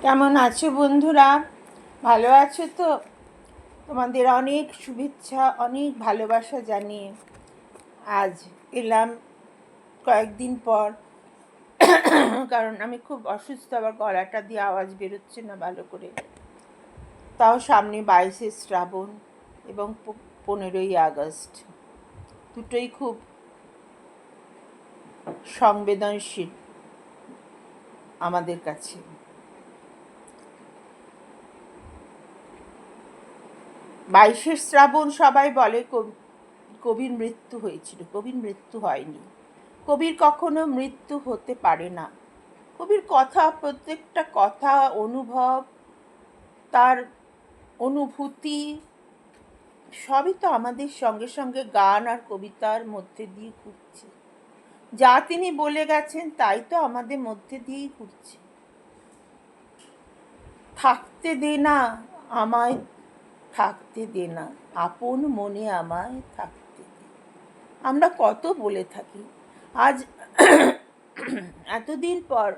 কেমন আছো বন্ধুরা? ভালো আছো তো? তোমাদের অনেক শুভেচ্ছা, অনেক ভালোবাসা জানিয়ে আজ এলাম কয়েকদিন পর। কারণ আমি খুব অসুস্থ, আবার গলাটা দিয়ে আওয়াজ বেরোচ্ছে না ভালো করে। তাও সামনে 22শে শ্রাবণ এবং 15ই আগস্ট, দুটোই খুব সংবেদনশীল আমাদের কাছে। 22শে শ্রাবণ সবাই বলে কবির মৃত্যু হয়েছিল। কবির মৃত্যু হয়নি। কবির কখনো মৃত্যু হতে পারে না। কবির কথা, প্রত্যেকটা কথা, অনুভব, তার অনুভূতি সবই তো আমাদের সঙ্গে সঙ্গে গান আর কবিতার মধ্যে দিয়ে ঘুরছে। যা তিনি বলে গেছেন তাই তো আমাদের মধ্যে দিয়েই ঘুরছে। থাকতে দে না আমায়, থাকতে দে না, আপন মনে আমায় থাকতে দে। আমরা কত বলে থাকি। আজ এতদিন পর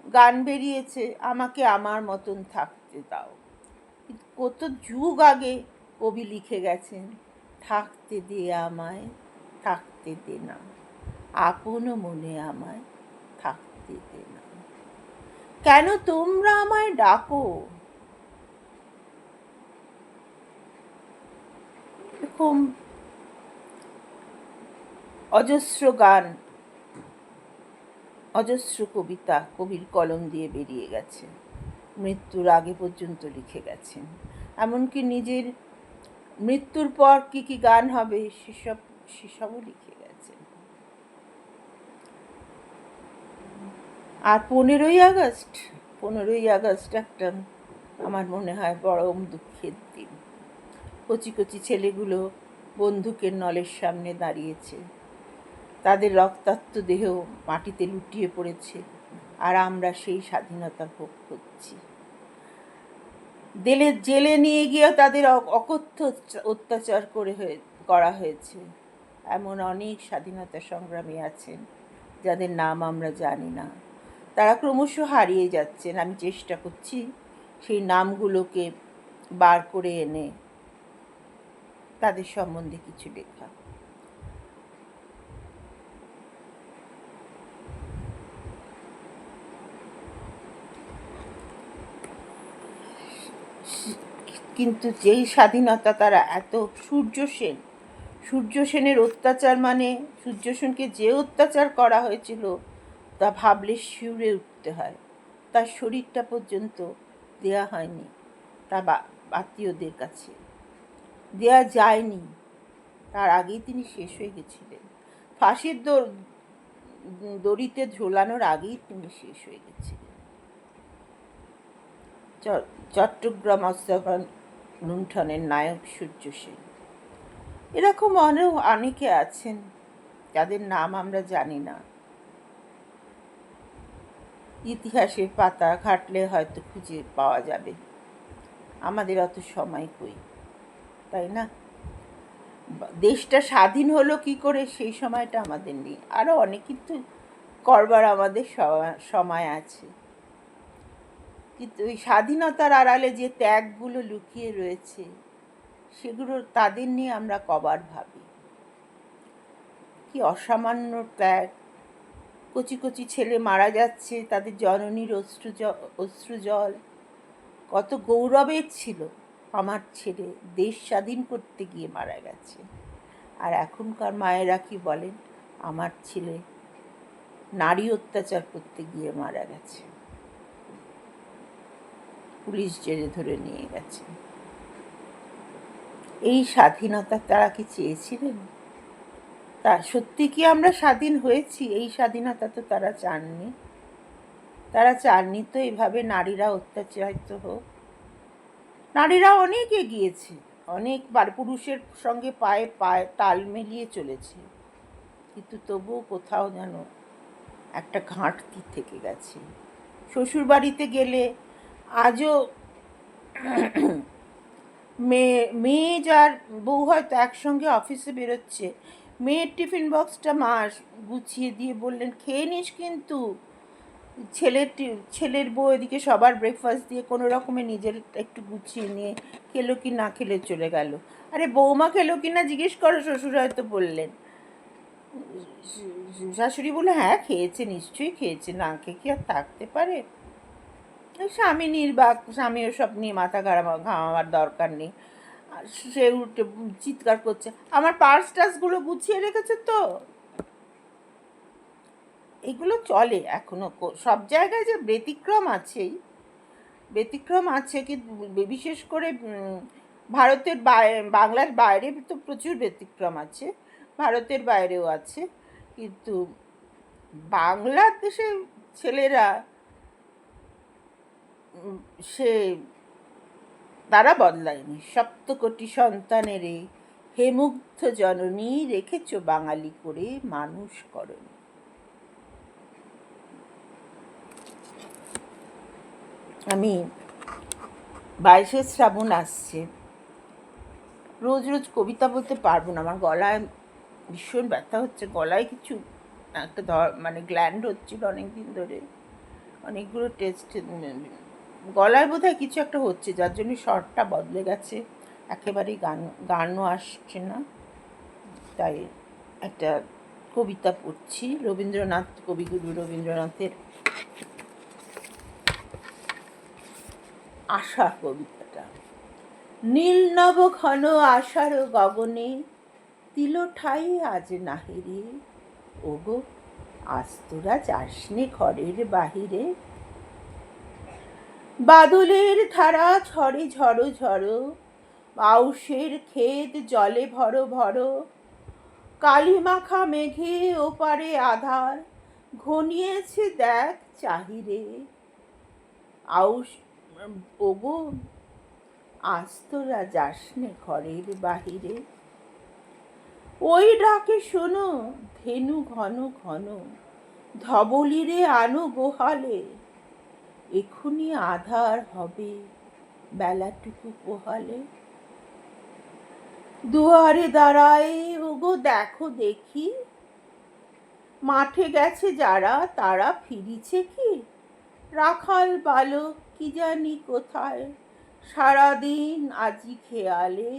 গান বেরিয়েছে, আমাকে আমার মতন থাকতে দাও। কত যুগ আগে কবি লিখে গেছেন, থাকতে দে আমায়, থাকতে দে না, আপন মনে আমায় থাকতে দে না। কেন তোমরা আমায় ডাকো? এরকম অজস্র গান, অজস্র কবিতা কবির কলম দিয়ে বেরিয়ে গেছে। মৃত্যুর আগে পর্যন্ত লিখে গেছেন। এমনকি নিজের মৃত্যুর পর কি কি গান হবে সেসবও লিখে গেছেন। আর 15ই আগস্ট একটা আমার মনে হয় পরম দুঃখের দিন। কচি কচি ছেলেগুলো বন্দুকের নলের সামনে দাঁড়িয়েছে, তাদের রক্তাক্ত দেহ মাটিতে লুটিয়ে পড়েছে, আর আমরা সেই স্বাধীনতা ভোগ করছি। জেলে নিয়ে গিয়ে তাদের অকথ্য অত্যাচার করা হয়েছে। এমন অনেক স্বাধীনতা সংগ্রামী আছেন যাদের নাম আমরা জানি না। তারা ক্রমশ হারিয়ে যাচ্ছেন। আমি চেষ্টা করছি সেই নামগুলোকে বার করে এনে তাদের সম্বন্ধে কিছু লেখা। কিন্তু যেই স্বাধীনতা তারা এত, সূর্য সেনের অত্যাচার, মানে সূর্য সেনকে যে অত্যাচার করা হয়েছিল তা ভাবলে শিউরে উঠতে হয়। তার শরীরটা পর্যন্ত দেয়া হয়নি, তা আত্মীয়দের কাছে দেয়া যায়নি। তার আগেই তিনি শেষ হয়ে গেছিলেন। ফাঁসির দড়িতে ঝোলানোর আগেই তিনি শেষ হয়ে গেছিলেন। চট্টগ্রাম হত্যাকাণ্ড লুণ্ঠনের নায়ক সূর্য সেন। এরকম অনেকে আছেন যাদের নাম আমরা জানি না। ইতিহাসের পাতা ঘাটলে হয়তো খুঁজে পাওয়া যাবে। আমাদের অত সময় কই, তাই না? দেশটা স্বাধীন হলো কি করে সেই সময়টা আমাদের নেই। আরও অনেক কিছু করবার আমাদের সময় আছে। কিন্তু ওই স্বাধীনতার আড়ালে যে ত্যাগগুলো লুকিয়ে রয়েছে সেগুলো, তাদের নিয়ে আমরা কবার ভাবি। কি অসামান্য ত্যাগ! কচি কচি ছেলে মারা যাচ্ছে, তাদের জননীর অশ্রুজল কত গৌরবের ছিল। আমার ছেলে দেশ স্বাধীন করতে গিয়ে মারা গেছে। আর এখনকার মায়েরা কি বলেন, আমার ছেলে নারী অত্যাচার করতে গিয়ে মারা গেছে, পুলিশ জেলে ধরে নিয়ে গেছে। এই স্বাধীনতা তারা কি চেয়েছিলেন? তা সত্যি কি আমরা স্বাধীন হয়েছি? এই স্বাধীনতা তো তারা চাননি। তারা চাননি তো এভাবে নারীরা অত্যাচারিত হোক। নারীরা অনেক এগিয়েছে, অনেকবার পুরুষের সঙ্গে পায়ে তাল মিলিয়ে চলেছে, কিন্তু তবুও কোথাও যেন একটা ঘাটতি থেকে গেছে। শ্বশুরবাড়িতে গেলে আজও মেয়ে যার বউ হয়তো একসঙ্গে অফিসে বেরোচ্ছে, মেয়ের টিফিন বক্সটা মা গুছিয়ে দিয়ে বললেন, খেয়ে নিস কিন্তু, ছেলের বউ এদিকে সবার ব্রেকফাস্ট দিয়ে কোনো রকমে নিজের একটু গুছিয়ে নিয়ে খেলো কি না খেলে চলে গেল। আরে বৌমা খেলো কি না জিজ্ঞেস করো, শ্বশুর হয়তো বললেন। শাশুড়ি বললো হ্যাঁ খেয়েছে, নিশ্চয়ই খেয়েছে, না খেয়ে কি আর থাকতে পারে। স্বামী নির্বাক, স্বামী ওসব নিয়ে মাথা ঘামাবার দরকার নেই। আর সে উঠে চিৎকার করছে আমার পার্স টার্সগুলো গুছিয়ে রেখেছে তো। এগুলো চলে এখনো, সব জায়গায় যে ব্যতিক্রম আছেই, ব্যতিক্রম আছে, কিন্তু বিশেষ করে ভারতের বাংলার বাইরে তো প্রচুর ব্যতিক্রম আছে, ভারতের বাইরেও আছে, কিন্তু বাংলাদেশে ছেলেরা সে তারা বদলায়নি। সপ্তকোটি সন্তানের হে মুগ্ধ জননী রেখেছ বাঙালি করে মানুষ করনি। আমি 22শে শ্রাবণ আসছে, রোজ রোজ কবিতা বলতে পারবো না, আমার গলায় ভীষণ ব্যথা হচ্ছে, গলায় কিছু একটা মানে গ্ল্যান্ড হচ্ছিল অনেক দিন ধরে, অনেকগুলো টেস্ট, গলায় বোধহয় কিছু একটা হচ্ছে যার জন্য স্বরটা বদলে গেছে, একেবারেই গানও আসছে না। তাই একটা কবিতা পড়ছি, রবীন্দ্রনাথ, কবিগুরু রবীন্দ্রনাথের আশা কবিতাটা। নীল নব ঘন আশার গগনে তিল ঠাই আজ নাহিরে, ওগো আজ তোরা যাসনে ঘরের বাহিরে। বাদলের ধারা ঝড়ে ঝড়ো ঝড়ো, বাউশের ক্ষেত জলে ভরো ভরো, কালি মাখা মেঘে ওপারে আধার ঘনিয়েছে দেখ চাহিরে। আউশ ওগো আজ তোরা যাসনে ঘরের বাহিরে। ওই ডাকে শোনো ধেনু ঘন ঘন, ধবলিরে আনো গোহালে, এখুনি আধার হবে বেলাটুকু পোহালে। দুয়ারে দাঁড়ায় ওগো দেখো দেখি, মাঠে গেছে যারা তারা ফিরিছে কি, রাখাল বালক কি জানি কোথায়, সারাদিন আজি খেয়ালে,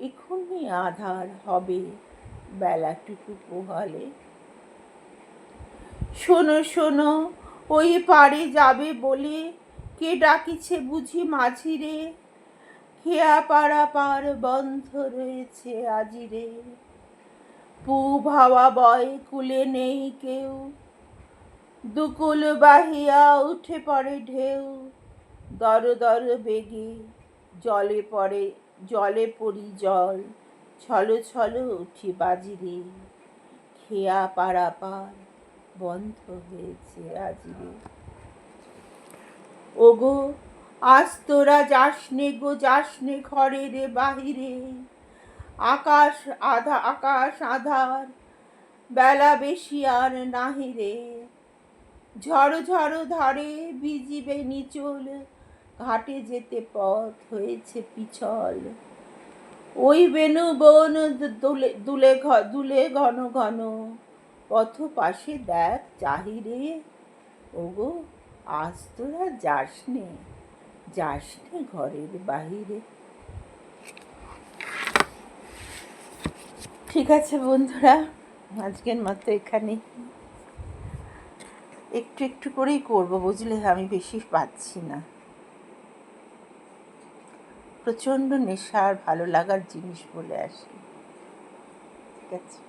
এখুনি আধার হবে বেলাটুকু পোহালে। শোনো শোনো ওই পারে যাবে বলে, কে ডাকিছে বুঝি মাঝিরে, খেয়া পাড়া পার বন্ধ রয়েছে আজিরে। পূব হাওয়া বয় কুলে নেই কেউ, দুকুল বাহিয়া উঠে পড়ে ঢেউ, দর দর বেগে জলে পড়ে, জলে পড়ি জল, ছলো ছলো উঠি বাজিরে, খেয়া পাড়া পার বন্ধ হয়েছে আজিরে। ওগো আজ তোরা যাসনে গো যাসনে ঘরের বাহিরে, আকাশ আধার বেলা বেশি আর নাহিরে। ঝড়ো ঝড়ো ধারে ভিজিবে নিচল, ঘাটে যেতে পথ হয়েছে পিছল, ওই বেনু বন দুলে ঘন ঘন, পথ পাশে দেখ চাহিরে। ওগো আজ তোরা যাসনে ঘরের বাহিরে। ঠিক আছে বন্ধুরা, আজকের মতো এখানে, একটু একটু করেই করবো বুঝলে, আমি বেশি পাচ্ছি না, প্রচণ্ড নেশার ভালো লাগার জিনিস বলে আসি। ঠিক আছে।